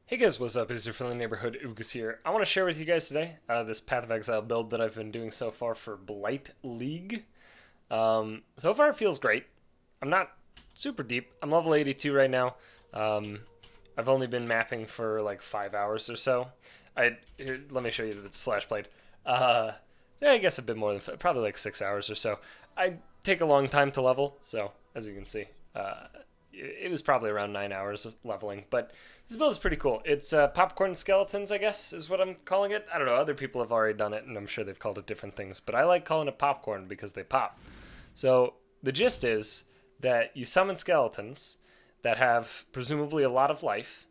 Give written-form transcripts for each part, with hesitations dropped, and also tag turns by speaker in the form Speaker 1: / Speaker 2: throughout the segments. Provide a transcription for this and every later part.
Speaker 1: Hey guys, what's up? It's your friendly neighborhood UberGoose here. I want to share with you guys today this Path of Exile build that I've been doing so far for Blight League. So far it feels great. I'm not super deep. I'm level 82 right now. Um, I've only been mapping for like 5 hours or so. Let me show you the slash played. Yeah, I guess a bit more than probably like 6 hours or so. I take a long time to level, so as you can see, it was probably around 9 hours of leveling. But this build is pretty cool. It's popcorn skeletons, I guess, is what I'm calling it. I don't know. Other people have already done it, and I'm sure they've called it different things. But I like calling it popcorn because they pop. So the gist is that you summon skeletons that have presumably a lot of life,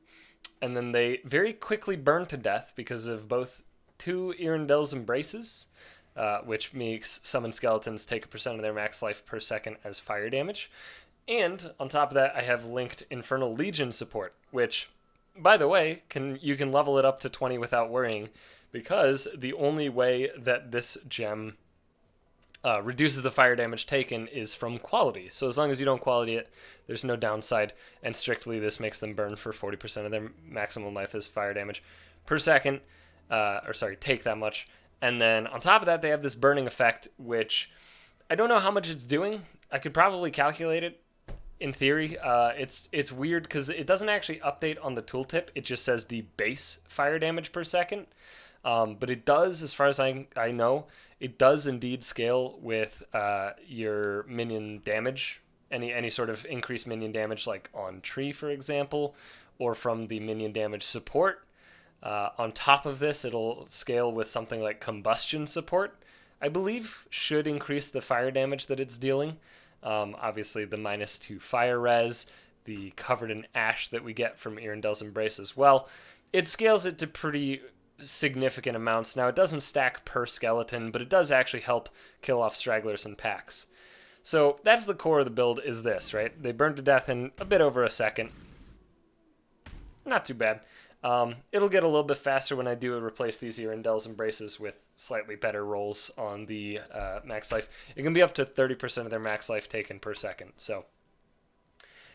Speaker 1: and then they very quickly burn to death because of both two Erendel's embraces, which makes summon skeletons take a percent of their max life per second as fire damage. And on top of that, I have linked Infernal Legion support, which, by the way, you can level it up to 20 without worrying, because the only way that this gem reduces the fire damage taken is from quality. So as long as you don't quality it, there's no downside, and strictly this makes them burn for 40% of their maximum life as fire damage per second, take that much. And then on top of that, they have this burning effect, which I don't know how much it's doing. I could probably calculate it in theory. It's weird because it doesn't actually update on the tooltip. It just says the base fire damage per second. But it does, as far as I know, it does indeed scale with your minion damage. Any sort of increased minion damage, like on tree, for example, or from the minion damage support. On top of this, it'll scale with something like combustion support, I believe, should increase the fire damage that it's dealing. Obviously, the -2 fire res, the covered in ash that we get from Erendel's Embrace as well. It scales it to pretty significant amounts. Now, it doesn't stack per skeleton, but it does actually help kill off stragglers and packs. So that's the core of the build, is this, right? They burn to death in a bit over a second. Not too bad. It'll get a little bit faster when I do replace these Erendel's Embraces with slightly better rolls on the max life. It can be up to 30% of their max life taken per second. So,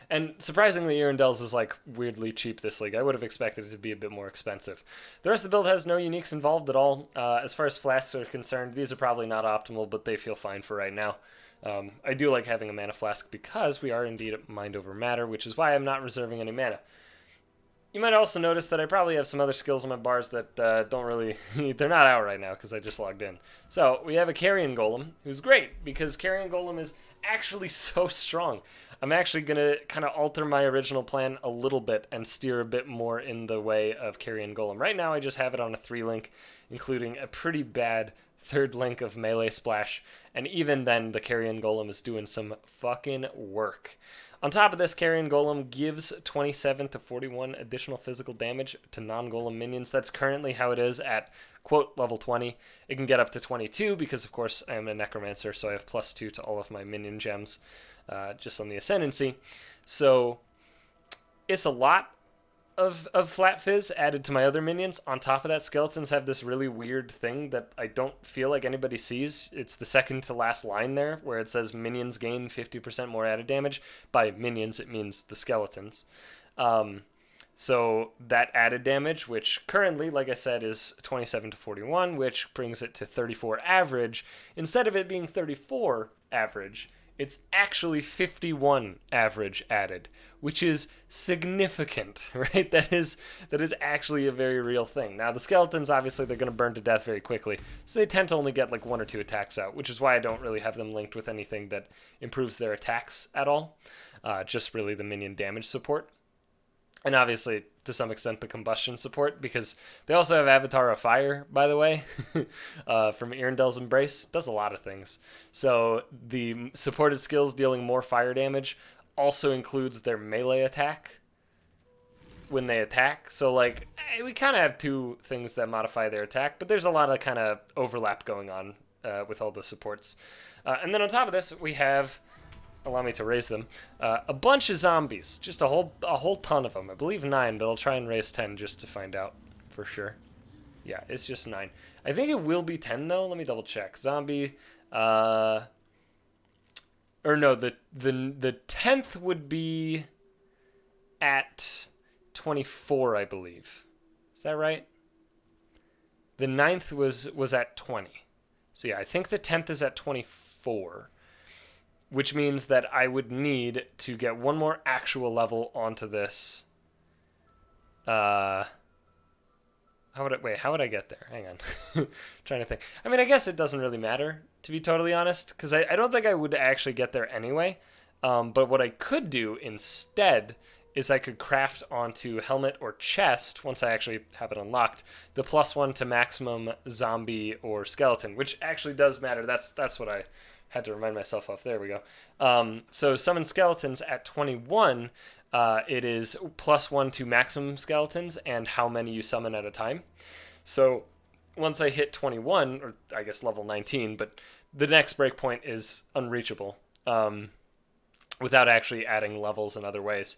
Speaker 1: and surprisingly, Erendel's is like weirdly cheap this league. I would have expected it to be a bit more expensive. The rest of the build has no uniques involved at all. As far as flasks are concerned, these are probably not optimal, but they feel fine for right now. I do like having a mana flask because we are indeed at mind over matter, which is why I'm not reserving any mana. You might also notice that I probably have some other skills on my bars that don't really... they're not out right now because I just logged in. So, we have a Carrion Golem, who's great, because Carrion Golem is actually so strong. I'm actually going to kind of alter my original plan a little bit and steer a bit more in the way of Carrion Golem. Right now, I just have it on a 3-link, including a pretty bad 3rd link of Melee Splash, and even then, the Carrion Golem is doing some fucking work. On top of this, Carrion Golem gives 27 to 41 additional physical damage to non-golem minions. That's currently how it is at, quote, level 20. It can get up to 22 because, of course, I am a Necromancer, so I have +2 to all of my minion gems just on the Ascendancy. So it's a lot of flat fizz added to my other minions. On top of that, skeletons have this really weird thing that I don't feel like anybody sees. It's the second to last line there, where it says minions gain 50% more added damage. By minions, it means the skeletons. So that added damage, which currently, like I said, is 27 to 41, which brings it to 34 average. Instead of it being 34 average, it's actually 51 average added, which is significant, right? That is actually a very real thing. Now, the skeletons, obviously, they're going to burn to death very quickly, so they tend to only get like 1 or 2 attacks out, which is why I don't really have them linked with anything that improves their attacks at all, just really the minion damage support. And obviously, to some extent, the combustion support, because they also have Avatar of Fire, by the way, from Erendel's Embrace. Does a lot of things. So the supported skills dealing more fire damage also includes their melee attack when they attack. So, like, we kind of have 2 things that modify their attack, but there's a lot of kind of overlap going on with all the supports. And then on top of this, we have... allow me to raise them. A bunch of zombies, just a whole ton of them. I believe 9, but I'll try and raise 10 just to find out for sure. Yeah, it's just 9. I think it will be 10 though. Let me double check. Zombie, or no, the 10th would be at 24, I believe. Is that right? The 9th was at 20. So yeah, I think the 10th is at 24, which means that I would need to get one more actual level onto this. How would I get there? Hang on. Trying to think. I mean, I guess it doesn't really matter, to be totally honest, because I don't think I would actually get there anyway. But what I could do instead is I could craft onto helmet or chest, once I actually have it unlocked, the +1 to maximum zombie or skeleton, which actually does matter. That's what I had to remind myself of. There we go. So summon skeletons at 21, it is +1 to maximum skeletons and how many you summon at a time. So once I hit 21, or I guess level 19, but the next breakpoint is unreachable without actually adding levels in other ways.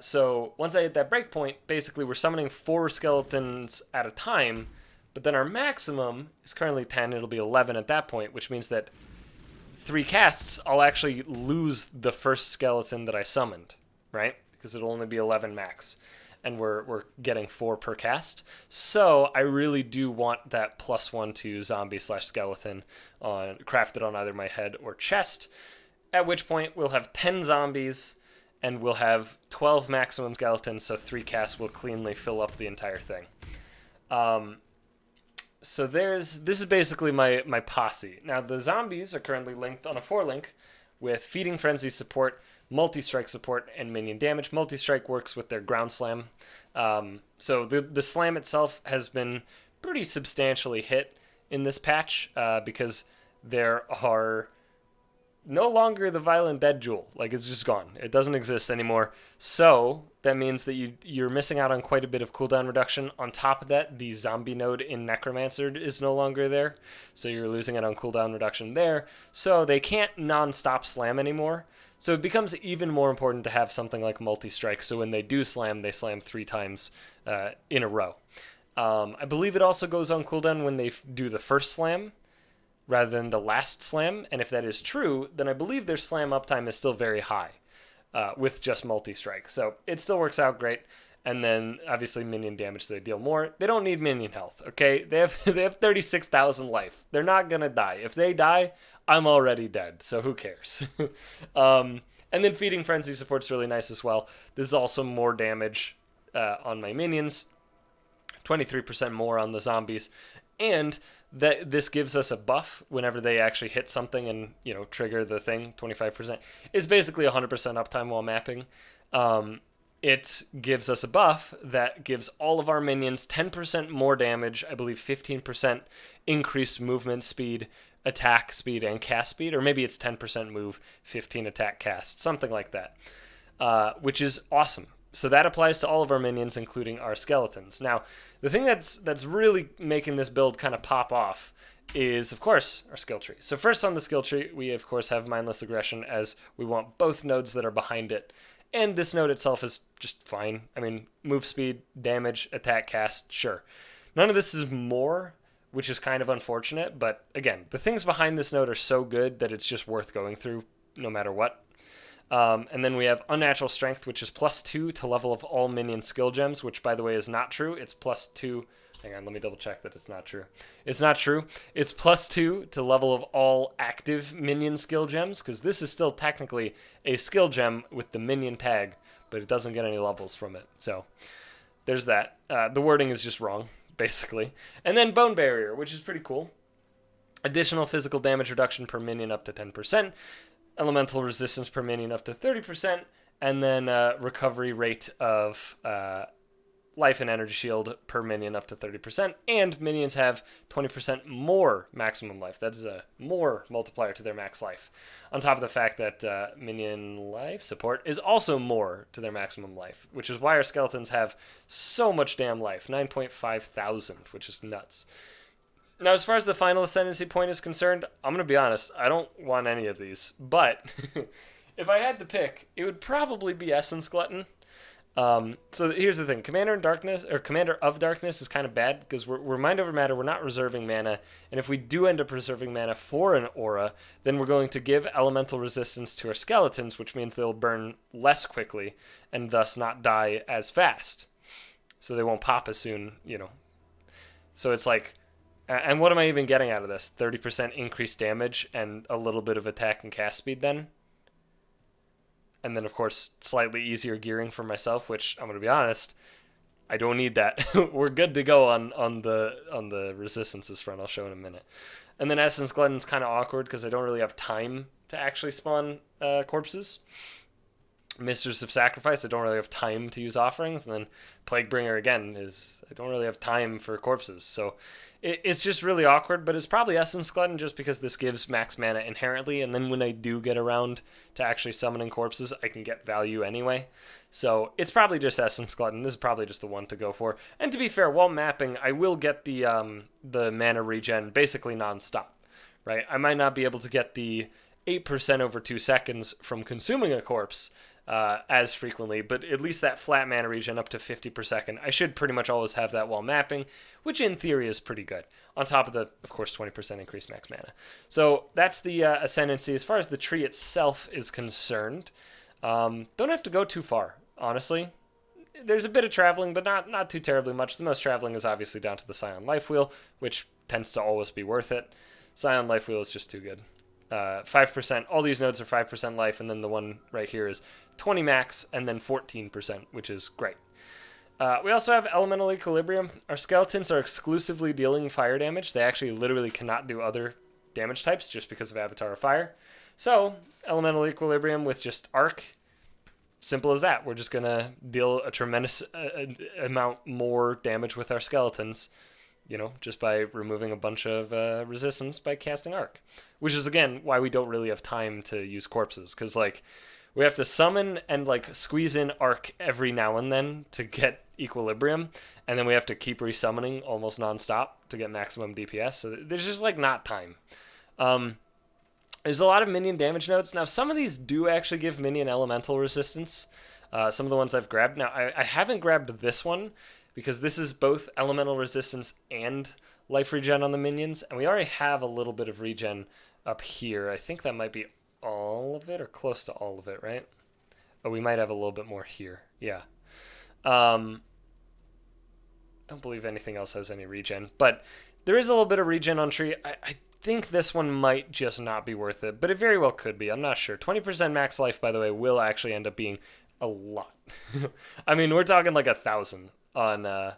Speaker 1: So once I hit that breakpoint, basically we're summoning 4 skeletons at a time, but then our maximum is currently 10. It'll be 11 at that point, which means that 3 casts, I'll actually lose the first skeleton that I summoned, right? Because it'll only be 11 max, and we're getting 4 per cast. So I really do want that +1 to zombie/skeleton crafted on either my head or chest, at which point we'll have 10 zombies, and we'll have 12 maximum skeletons, so 3 casts will cleanly fill up the entire thing. So this is basically my posse. Now, the zombies are currently linked on a 4-link with Feeding Frenzy support, Multi-Strike support, and minion damage. Multi-Strike works with their ground slam. So the slam itself has been pretty substantially hit in this patch because there are no longer the Violent Dead Jewel. Like, it's just gone. It doesn't exist anymore. So that means that you're missing out on quite a bit of cooldown reduction. On top of that, the zombie node in Necromancer is no longer there. So you're losing out on cooldown reduction there. So they can't non-stop slam anymore. So it becomes even more important to have something like Multi-Strike. So when they do slam, they slam 3 times in a row. I believe it also goes on cooldown when they do the first slam, rather than the last slam, and if that is true, then I believe their slam uptime is still very high with just multi-strike. So it still works out great, and then obviously minion damage, so they deal more. They don't need minion health, okay? They have 36,000 life. They're not gonna die. If they die, I'm already dead, so who cares? And then Feeding Frenzy support's really nice as well. This is also more damage on my minions, 23% more on the zombies, and that this gives us a buff whenever they actually hit something and, trigger the thing. 25% is basically 100% uptime while mapping. It gives us a buff that gives all of our minions 10% more damage, I believe 15% increased movement speed, attack speed, and cast speed, or maybe it's 10% move, 15 attack cast, something like that, which is awesome. So that applies to all of our minions, including our skeletons. Now, the thing that's really making this build kind of pop off is, of course, our skill tree. So first on the skill tree, we, of course, have Mindless Aggression, as we want both nodes that are behind it. And this node itself is just fine. I mean, move speed, damage, attack, cast, sure. None of this is more, which is kind of unfortunate. But again, the things behind this node are so good that it's just worth going through no matter what. And then we have Unnatural Strength, which is +2 to level of all minion skill gems, which, by the way, is not true. It's +2. Hang on, let me double check that it's not true. It's not true. It's +2 to level of all active minion skill gems, because this is still technically a skill gem with the minion tag, but it doesn't get any levels from it. So there's that. The wording is just wrong, basically. And then Bone Barrier, which is pretty cool. Additional physical damage reduction per minion up to 10%. Elemental resistance per minion up to 30%, and then recovery rate of life and energy shield per minion up to 30%, and minions have 20% more maximum life. That is a more multiplier to their max life. On top of the fact that minion life support is also more to their maximum life, which is why our skeletons have so much damn life, 9.5 thousand, which is nuts. Now, as far as the final Ascendancy point is concerned, I'm going to be honest, I don't want any of these. But if I had to pick, it would probably be Essence Glutton. So here's the thing: Commander in Darkness or Commander of Darkness is kind of bad because we're mind over matter. We're not reserving mana, and if we do end up reserving mana for an aura, then we're going to give elemental resistance to our skeletons, which means they'll burn less quickly and thus not die as fast. So they won't pop as soon, So it's like, and what am I even getting out of this? 30% increased damage and a little bit of attack and cast speed then? And then, of course, slightly easier gearing for myself, which I'm going to be honest, I don't need that. We're good to go on the resistances front. I'll show in a minute. And then Essence Glutton's kind of awkward because I don't really have time to actually spawn corpses. Mistress of Sacrifice, I don't really have time to use offerings. And then Plaguebringer, again, I don't really have time for corpses. So it's just really awkward, but it's probably Essence Glutton just because this gives max mana inherently, and then when I do get around to actually summoning corpses, I can get value anyway. So it's probably just Essence Glutton. This is probably just the one to go for. And to be fair, while mapping, I will get the mana regen basically non-stop, right? I might not be able to get the 8% over 2 seconds from consuming a corpse as frequently, but at least that flat mana regen up to 50 per second, I should pretty much always have that while mapping, which in theory is pretty good. On top of the, of course, 20% increased max mana. So that's the Ascendancy. As far as the tree itself is concerned, don't have to go too far, honestly. There's a bit of traveling, but not too terribly much. The most traveling is obviously down to the Scion Life Wheel, which tends to always be worth it. Scion Life Wheel is just too good. 5%, all these nodes are 5% life, and then the one right here is 20 max, and then 14%, which is great. We also have Elemental Equilibrium. Our skeletons are exclusively dealing fire damage. They actually literally cannot do other damage types just because of Avatar of Fire. So, Elemental Equilibrium with just Arc, simple as that. We're just going to deal a tremendous amount more damage with our skeletons, just by removing a bunch of resistance by casting Arc. Which is, again, why we don't really have time to use corpses. Because, we have to summon and, squeeze in Arc every now and then to get Equilibrium. And then we have to keep resummoning almost nonstop to get maximum DPS. So there's just, not time. There's a lot of minion damage nodes. Now, some of these do actually give minion elemental resistance. Some of the ones I've grabbed. Now, I haven't grabbed this one, because this is both elemental resistance and life regen on the minions, and we already have a little bit of regen up here. I think that might be all of it, or close to all of it, right? Oh, we might have a little bit more here. Yeah. Don't believe anything else has any regen, but there is a little bit of regen on tree. I think this one might just not be worth it, but it very well could be. I'm not sure. 20% max life, by the way, will actually end up being a lot. I mean, we're talking 1,000 on the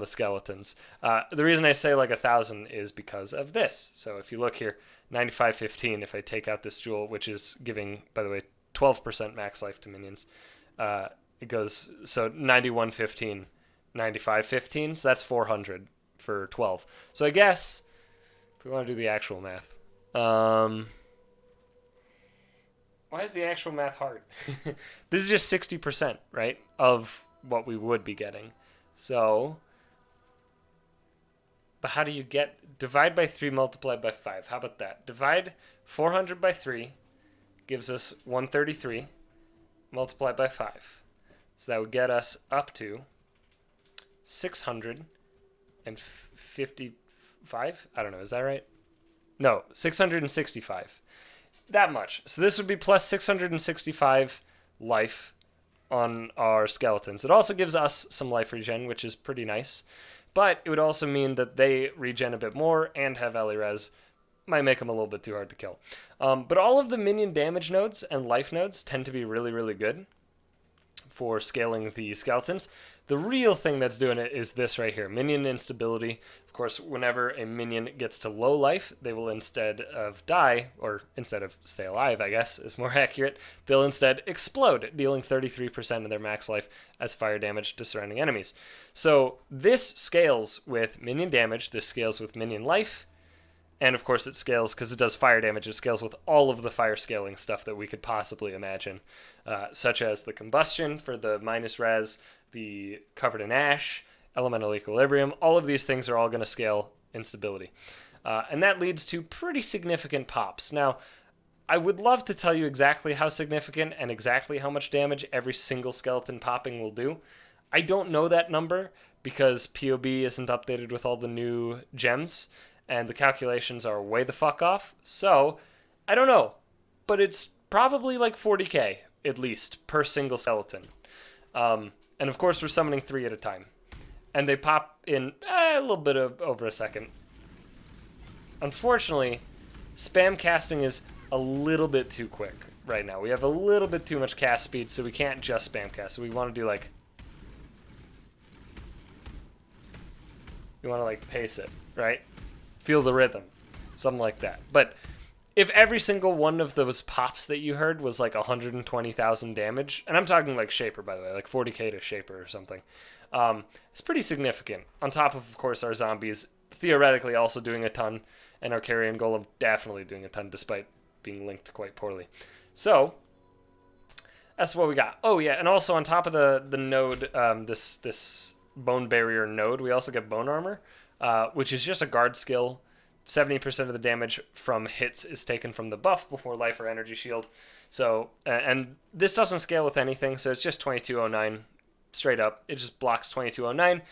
Speaker 1: skeletons. The reason I say 1,000 is because of this. So if you look here, 9515, if I take out this jewel, which is giving, by the way, 12% max life to minions, it goes, so 9115, 9515, so that's 400 for 12. So I guess, if we want to do the actual math, why is the actual math hard? This is just 60%, right, of what we would be getting. So, but how do you divide by 3 multiplied by 5? How about that? Divide 400 by 3 gives us 133 multiplied by 5. So that would get us up to 655? I don't know, is that right? No, 665. That much. So this would be plus 665 life on our skeletons. It also gives us some life regen, which is pretty nice. But it would also mean that they regen a bit more and have Res. Might make them a little bit too hard to kill. But all of the minion damage nodes and life nodes tend to be really, really good for scaling the skeletons. The real thing that's doing it is this right here, minion instability. Of course, whenever a minion gets to low life, they will instead of die, or instead of stay alive, I guess is more accurate, they'll instead explode, dealing 33% of their max life as fire damage to surrounding enemies. So this scales with minion damage, this scales with minion life, and of course it scales, because it does fire damage, it scales with all of the fire scaling stuff that we could possibly imagine, such as the combustion for the minus res, the covered in ash, elemental equilibrium. All of these things are all going to scale instability. And that leads to pretty significant pops. Now, I would love to tell you exactly how significant and exactly how much damage every single skeleton popping will do. I don't know that number because PoB isn't updated with all the new gems, and the calculations are way the fuck off. So, I don't know, but it's probably like 40k at least per single skeleton. And of course, we're summoning 3 at a time, and they pop in a little bit of over a second. Unfortunately, spam casting is a little bit too quick right now. We have a little bit too much cast speed, so we can't just spam cast. So we want to do like, we want to like pace it, right? Feel the rhythm, something like that. But if every single one of those pops that you heard was like 120,000 damage, and I'm talking like Shaper, by the way, like 40k to Shaper or something, it's pretty significant. On top of course, our zombies theoretically also doing a ton, and our Carrion Golem definitely doing a ton, despite being linked quite poorly. So that's what we got. Oh yeah, and also on top of the node, this Bone Barrier node, we also get Bone Armor, which is just a guard skill. 70% of the damage from hits is taken from the buff before life or energy shield. So, and this doesn't scale with anything, so it's just 2209 straight up. It just blocks 2209.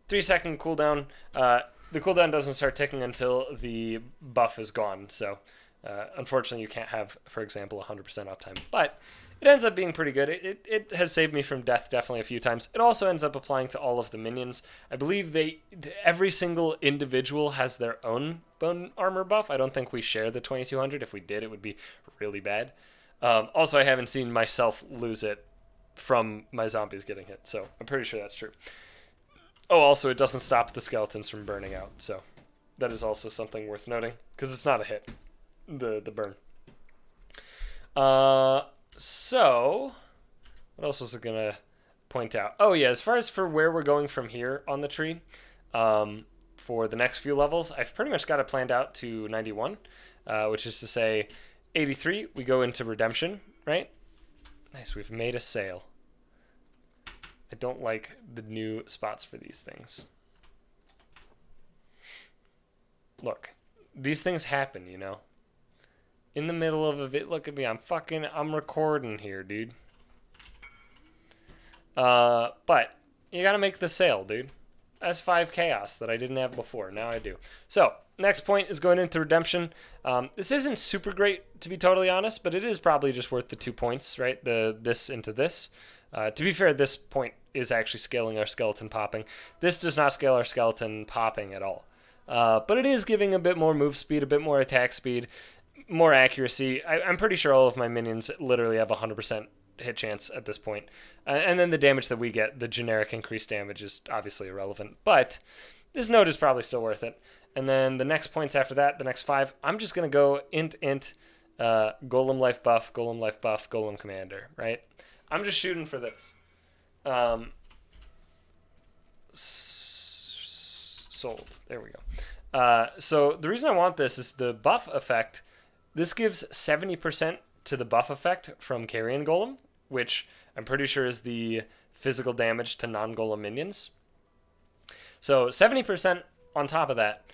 Speaker 1: 3-second cooldown. The cooldown doesn't start ticking until the buff is gone. So, unfortunately, you can't have, for example, 100% uptime. But it ends up being pretty good. It has saved me from death definitely a few times. It also ends up applying to all of the minions. I believe every single individual has their own bone armor buff. I don't think we share the 2200. If we did, it would be really bad. Also, I haven't seen myself lose it from my zombies getting hit, so I'm pretty sure that's true. Oh, also, it doesn't stop the skeletons from burning out, so that is also something worth noting, because it's not a hit, the burn. So, what else was I going to point out? Oh, yeah, as far as for where we're going from here on the tree, for the next few levels, I've pretty much got it planned out to 91, which is to say 83, we go into Redemption, right? Nice, we've made a sail. I don't like the new spots for these things. Look, these things happen, you know? In the middle of a vid, look at me, I'm recording here, dude. But you gotta make the sail, dude. That's 5 chaos that I didn't have before. Now I do. So, next point is going into Redemption. This isn't super great, to be totally honest, but it is probably just worth the 2 points, right? This into this. To be fair, this point is actually scaling our skeleton popping. This does not scale our skeleton popping at all. But it is giving a bit more move speed, a bit more attack speed, more accuracy. I'm pretty sure all of my minions literally have 100% hit chance at this point. And then the damage that we get, the generic increased damage, is obviously irrelevant. But this node is probably still worth it. And then the next points after that, the next 5, I'm just going to go int, Golem life buff, Golem commander, right? I'm just shooting for this. Sold. There we go. So the reason I want this is the buff effect. This gives 70% to the buff effect from Carrion Golem, which I'm pretty sure is the physical damage to non-golem minions. So 70% on top of that,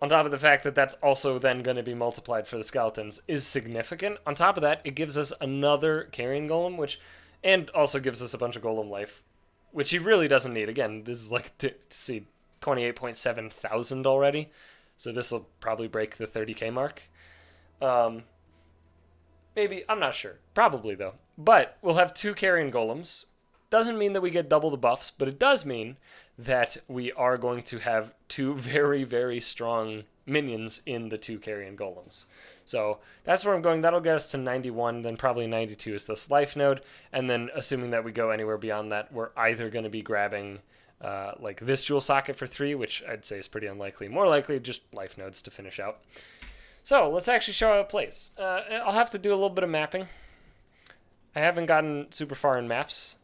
Speaker 1: on top of the fact that that's also then going to be multiplied for the skeletons, is significant. On top of that, it gives us another Carrion Golem, and also gives us a bunch of Golem life, which he really doesn't need. Again, this is like, see, 28.7 thousand already, so this will probably break the 30k mark. Maybe, I'm not sure. Probably, though. But we'll have 2 Carrion Golems. Doesn't mean that we get double the buffs, but it does mean that we are going to have 2 very, very strong minions in the 2 Carrion Golems. So that's where I'm going. That'll get us to 91, then probably 92 is this life node. And then assuming that we go anywhere beyond that, we're either going to be grabbing like this jewel socket for 3, which I'd say is pretty unlikely. More likely just life nodes to finish out. So let's actually show how it plays. I'll have to do a little bit of mapping. I haven't gotten super far in maps.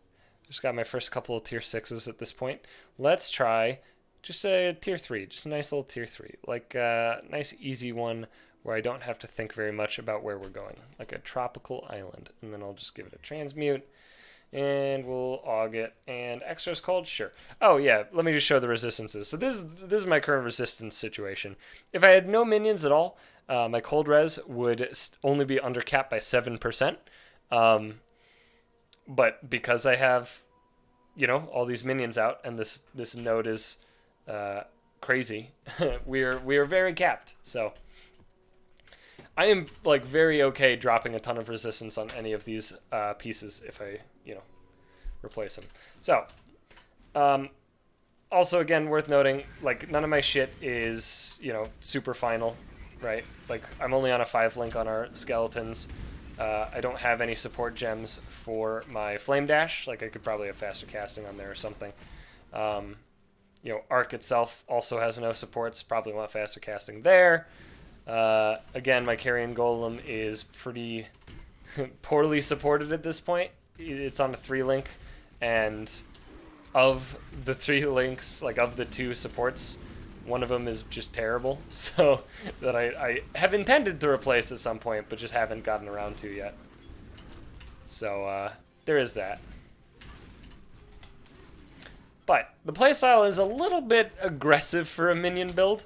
Speaker 1: Just got my first couple of tier 6s at this point. Let's try just a tier 3, just a nice little tier 3. Like a nice easy one where I don't have to think very much about where we're going. Like a tropical island. And then I'll just give it a transmute. And we'll aug it. And extra is called? Sure. Oh, yeah. Let me just show the resistances. So this is my current resistance situation. If I had no minions at all, my cold res would only be undercapped by 7%. But because I have, all these minions out, and this node is crazy, we are very capped. So I am like very okay dropping a ton of resistance on any of these pieces if I replace them. So also, again, worth noting, like, none of my shit is super final, right? Like, I'm only on a 5 link on our skeletons. I don't have any support gems for my Flame Dash. Like, I could probably have faster casting on there or something. Arc itself also has no supports. Probably want faster casting there. Again, my Carrion Golem is pretty poorly supported at this point. It's on a 3 link, and of the 3 links, like, of the 2 supports, one of them is just terrible, so that I have intended to replace at some point, but just haven't gotten around to yet. So there is that. But the playstyle is a little bit aggressive for a minion build.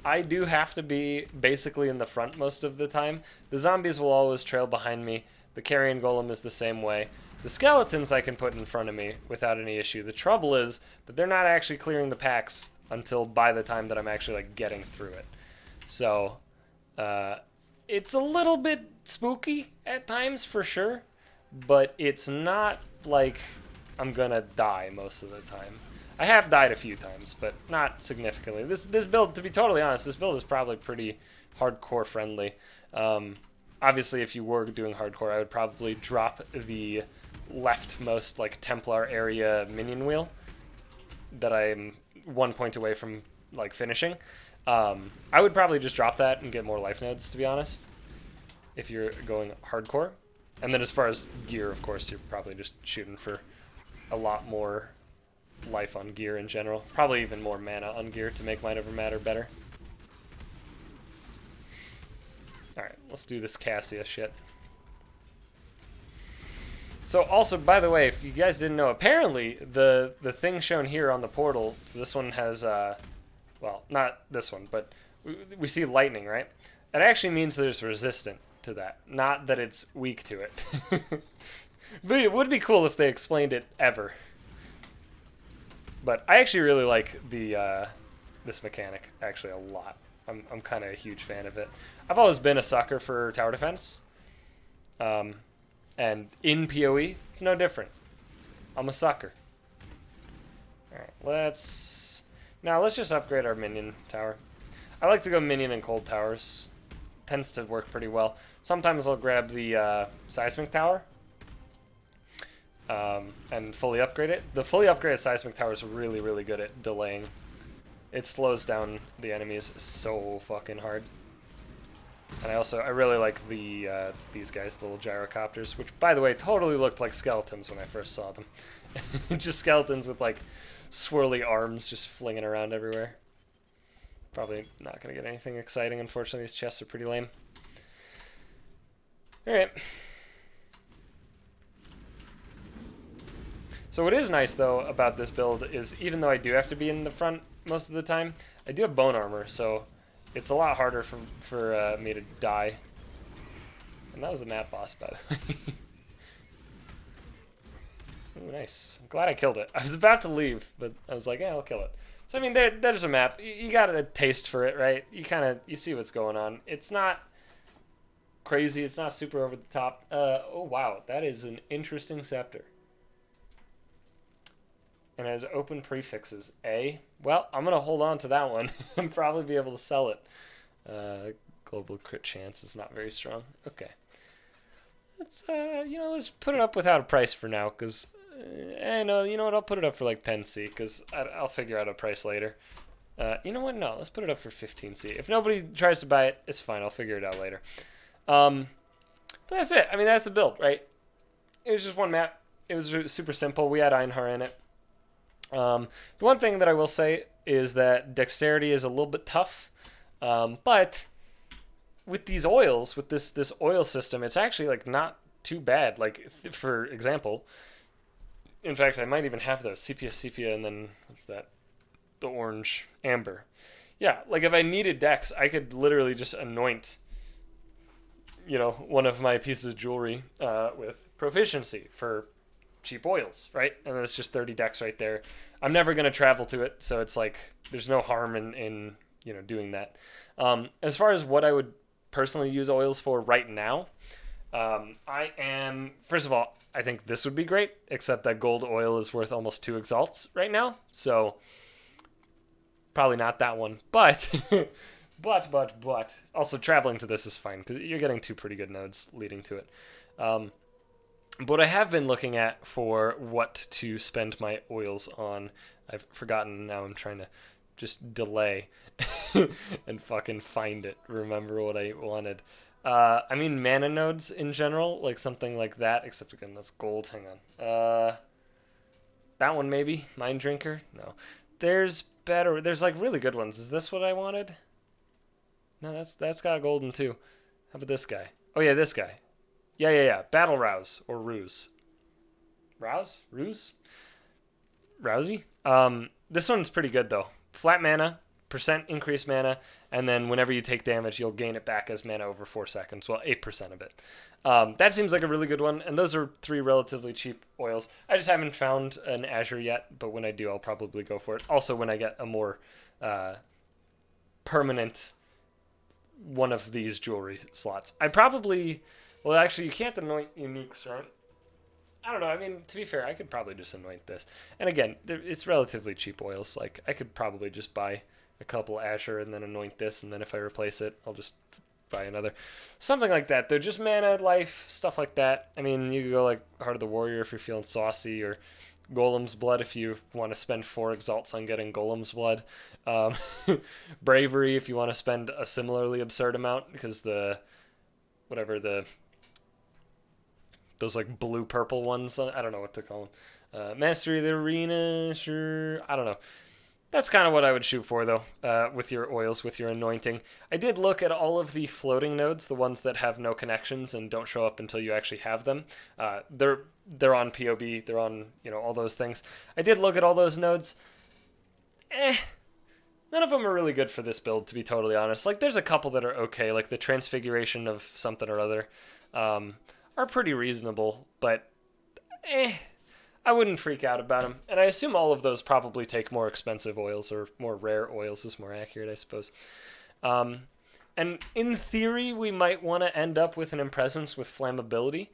Speaker 1: I do have to be basically in the front most of the time. The zombies will always trail behind me. The Carrion Golem is the same way. The skeletons I can put in front of me without any issue. The trouble is that they're not actually clearing the packs until by the time that I'm actually like getting through it. So it's a little bit spooky at times for sure, but it's not like I'm gonna die most of the time. I have died a few times, but not significantly. This build, to be totally honest, this build is probably pretty hardcore friendly. Obviously, if you were doing hardcore, I would probably drop the leftmost like Templar area minion wheel that I'm 1 point away from like finishing. I would probably just drop that and get more life nodes, to be honest, if you're going hardcore. And then as far as gear, of course, you're probably just shooting for a lot more life on gear in general. Probably even more mana on gear to make Might Over Matter better. Alright, let's do this Cassia shit. So also, by the way, if you guys didn't know, apparently the thing shown here on the portal, so this one has, well, not this one, but we see lightning, right? It actually means there's resistant to that, not that it's weak to it. But it would be cool if they explained it ever. But I actually really like the this mechanic actually a lot. I'm kind of a huge fan of it. I've always been a sucker for tower defense. And in PoE, it's no different. I'm a sucker. Alright, let's just upgrade our minion tower. I like to go minion and cold towers. Tends to work pretty well. Sometimes I'll grab the seismic tower and fully upgrade it. The fully upgraded seismic tower is really, really good at delaying. It slows down the enemies so fucking hard. And I really like the these guys, the little gyrocopters, which, by the way, totally looked like skeletons when I first saw them. Just skeletons with, like, swirly arms just flinging around everywhere. Probably not going to get anything exciting, unfortunately. These chests are pretty lame. Alright. So what is nice, though, about this build is, even though I do have to be in the front most of the time, I do have bone armor, so it's a lot harder for me to die. And that was the map boss, by the way. Ooh, nice. I'm glad I killed it. I was about to leave, but I was like, yeah, I'll kill it. So, I mean, there's a map. You got a taste for it, right? You see what's going on. It's not crazy. It's not super over the top. Oh, wow. That is an interesting scepter. And it has open prefixes. A. Well, I'm going to hold on to that one and probably be able to sell it. Global crit chance is not very strong. Okay. Let's, let's put it up without a price for now, because, you know what, I'll put it up for like 10C, because I'll figure out a price later. You know what, no, let's put it up for 15C. If nobody tries to buy it, it's fine, I'll figure it out later. But that's it. I mean, that's the build, right? It was just one map. It was super simple. We had Einhar in it. The one thing that I will say is that dexterity is a little bit tough, but with these oils, with this oil system, it's actually like not too bad. Like, for example, in fact, I might even have those sepia, and then what's that? The orange amber. Yeah, like if I needed dex, I could literally just anoint one of my pieces of jewelry with proficiency for cheap oils, right? And then it's just 30 decks right there. I'm never going to travel to it, so it's like there's no harm in doing that. As far as what I would personally use oils for right now, first of all, I think this would be great, except that gold oil is worth almost 2 exalts right now, so probably not that one. But, but, also traveling to this is fine, because you're getting 2 pretty good nodes leading to it. What I have been looking at for what to spend my oils on, I've forgotten now. I'm trying to just delay and fucking find it. Remember what I wanted. I mean mana nodes in general, like something like that, except again, that's gold. Hang on. That one maybe? Mind Drinker? No. There's like really good ones. Is this what I wanted? No, that's got golden too. How about this guy? Oh yeah, this guy. Yeah. Battle Rouse or Ruse. Rouse? Ruse? Rousey? This one's pretty good though. Flat mana, percent increased mana, and then whenever you take damage, you'll gain it back as mana over 4 seconds. Well, 8% of it. That seems like a really good one, and those are 3 relatively cheap oils. I just haven't found an Azure yet, but when I do, I'll probably go for it. Also, when I get a more permanent one of these jewelry slots. I probably... Well, actually, you can't anoint uniques, right? I don't know. I mean, to be fair, I could probably just anoint this. And again, it's relatively cheap oils. Like, I could probably just buy a couple Azure and then anoint this, and then if I replace it, I'll just buy another. Something like that. They're just mana, life, stuff like that. I mean, you could go like Heart of the Warrior if you're feeling saucy, or Golem's Blood if you want to spend 4 exalts on getting Golem's Blood. Bravery if you want to spend a similarly absurd amount, because those like blue-purple ones, I don't know what to call them. Mastery of the Arena, sure, I don't know. That's kind of what I would shoot for, though, with your oils, with your anointing. I did look at all of the floating nodes, the ones that have no connections and don't show up until you actually have them. They're on PoB, they're on, all those things. I did look at all those nodes. None of them are really good for this build, to be totally honest. Like, there's a couple that are okay, like the Transfiguration of something or other, are pretty reasonable, but I wouldn't freak out about them. And I assume all of those probably take more expensive oils, or more rare oils is more accurate, I suppose. And in theory, we might want to end up with an Impresence with Flammability,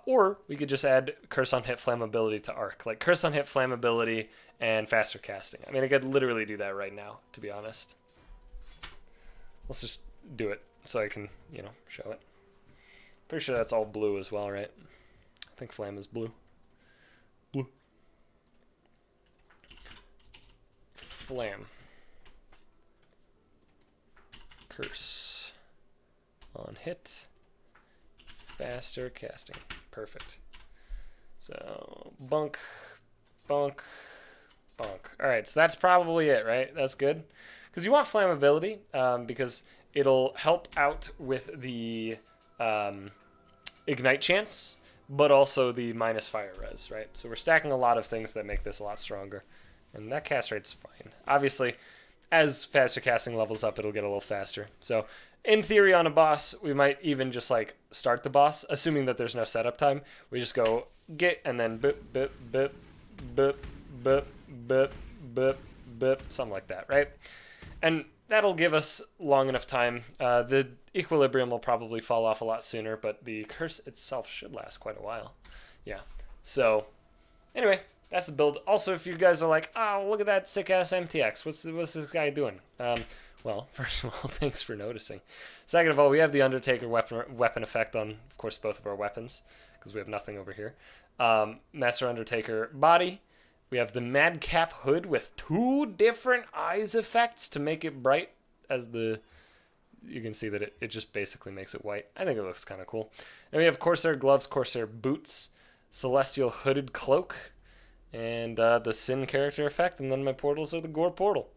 Speaker 1: or we could just add Curse on Hit Flammability to Arc. Like, Curse on Hit Flammability and Faster Casting. I mean, I could literally do that right now, to be honest. Let's just do it so I can, show it. Pretty sure that's all blue as well, right? I think Flam is blue. Blue. Flam. Curse. On hit. Faster casting. Perfect. So, bunk, bonk, bonk. Alright, so that's probably it, right? That's good. Because you want flammability, because it'll help out with the ignite chance, but also the minus fire res, right? So we're stacking a lot of things that make this a lot stronger. And that cast rate's fine. Obviously, as faster casting levels up, it'll get a little faster. So, in theory, on a boss, we might even just, like, start the boss, assuming that there's no setup time. We just go get, and then boop, boop, boop, boop, boop, boop, boop, boop, something like that, right? And that'll give us long enough time. The equilibrium will probably fall off a lot sooner, but the curse itself should last quite a while. Yeah. So, anyway, that's the build. Also, if you guys are like, oh, look at that sick-ass MTX. What's this guy doing? Well, first of all, thanks for noticing. Second of all, we have the Undertaker weapon effect on, of course, both of our weapons, because we have nothing over here. Master Undertaker body. We have the Madcap hood with 2 different eyes effects to make it bright, as you can see that it just basically makes it white. I think it looks kind of cool. And we have Corsair gloves, Corsair boots, Celestial hooded cloak, and the Sin character effect, and then my portals are the Gore portal.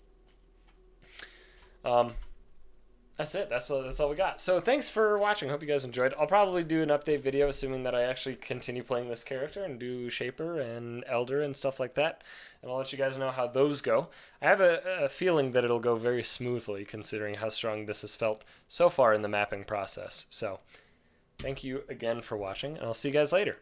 Speaker 1: That's it. That's all we got. So thanks for watching. Hope you guys enjoyed. I'll probably do an update video, assuming that I actually continue playing this character and do Shaper and Elder and stuff like that. And I'll let you guys know how those go. I have a feeling that it'll go very smoothly, considering how strong this has felt so far in the mapping process. So Thank you again for watching, and I'll see you guys later.